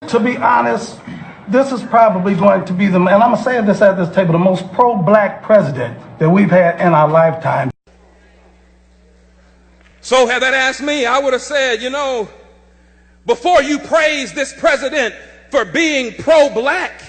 To be honest, this is probably going to be and I'm going to say this at this table, the most pro-black president that we've had in our lifetime. So had that asked me, I would have said, before you praise this president for being pro-black,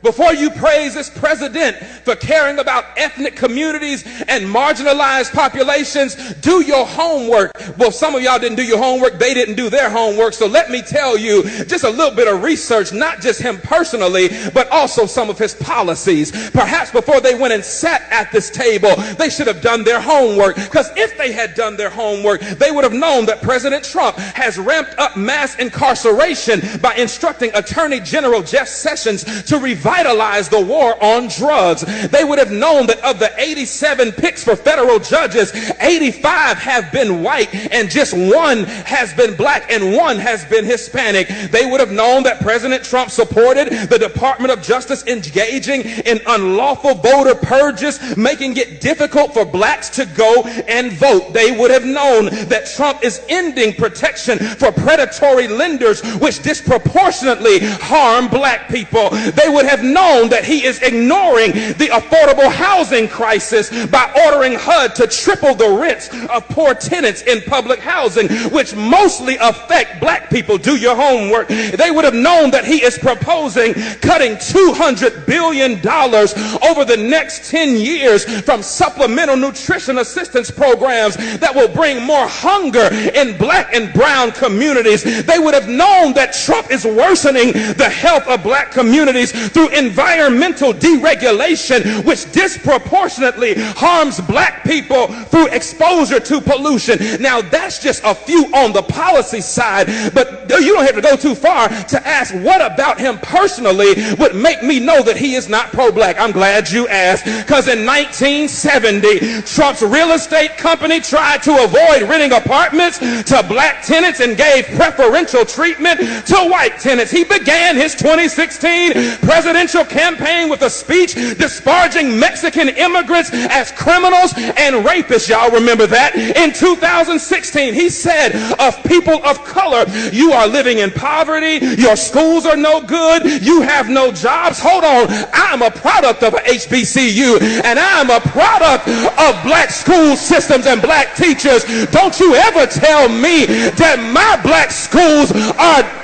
before you praise this president for caring about ethnic communities and marginalized populations, do your homework. Well, some of y'all didn't do your homework. They didn't do their homework. So let me tell you just a little bit of research, not just him personally, but also some of his policies. Perhaps before they went and sat at this table, they should have done their homework. Because if they had done their homework, they would have known that President Trump has ramped up mass incarceration by instructing Attorney General Jeff Sessions to revitalize the war on drugs. They would have known that of the 87 picks for federal judges, 85 have been white and just one has been black and one has been Hispanic. They would have known that President Trump supported the Department of Justice engaging in unlawful voter purges, making it difficult for blacks to go and vote. They would have known that Trump is ending protection for predatory lenders, which disproportionately harm black people. They would have known that he is ignoring the affordable housing crisis by ordering HUD to triple the rents of poor tenants in public housing, which mostly affect black people. Do your homework. They would have known that he is proposing cutting $200 billion over the next 10 years from supplemental nutrition assistance programs that will bring more hunger in black and brown communities. They would have known that Trump is worsening the health of black communities through environmental deregulation, which disproportionately harms black people through exposure to pollution. Now, that's just a few on the policy side, but you don't have to go too far to ask what about him personally would make me know that he is not pro-black. I'm glad you asked, because in 1970, Trump's real estate company tried to avoid renting apartments to black tenants and gave preferential treatment to white tenants. He began his 2016 presidential campaign with a speech disparaging Mexican immigrants as criminals and rapists. Y'all remember that? In 2016, he said of people of color, you are living in poverty, your schools are no good, you have no jobs. Hold on, I'm a product of a HBCU and I'm a product of black school systems and black teachers. Don't you ever tell me that my black schools are...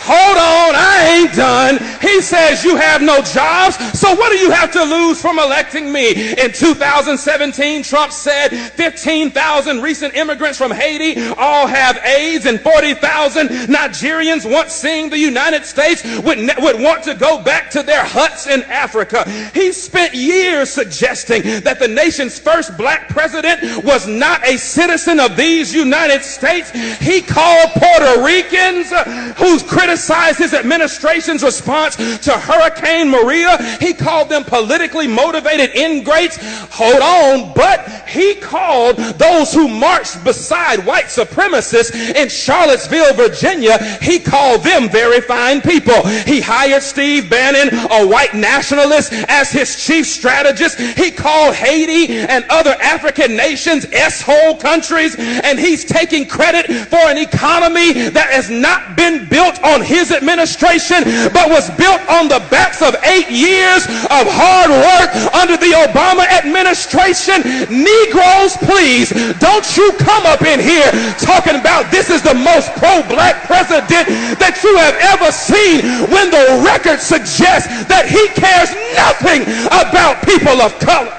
Hold on, I ain't done. He says you have no jobs, so what do you have to lose from electing me? In 2017, Trump said 15,000 recent immigrants from Haiti all have AIDS, and 40,000 Nigerians once seeing the United States would want to go back to their huts in Africa. He spent years suggesting that the nation's first black president was not a citizen of these United States. He called Puerto Ricans who's criticized his administration's response to Hurricane Maria. He called them politically motivated ingrates. Hold on, but he called those who marched beside white supremacists in Charlottesville, Virginia, he called them very fine people. He hired Steve Bannon, a white nationalist, as his chief strategist. He called Haiti and other African nations S-hole countries, and he's taking credit for an economy that has not been built on his administration, but was built on the backs of 8 years of hard work under the Obama administration. Negroes, please, don't you come up in here talking about this is the most pro-black president that you have ever seen when the record suggests that he cares nothing about people of color.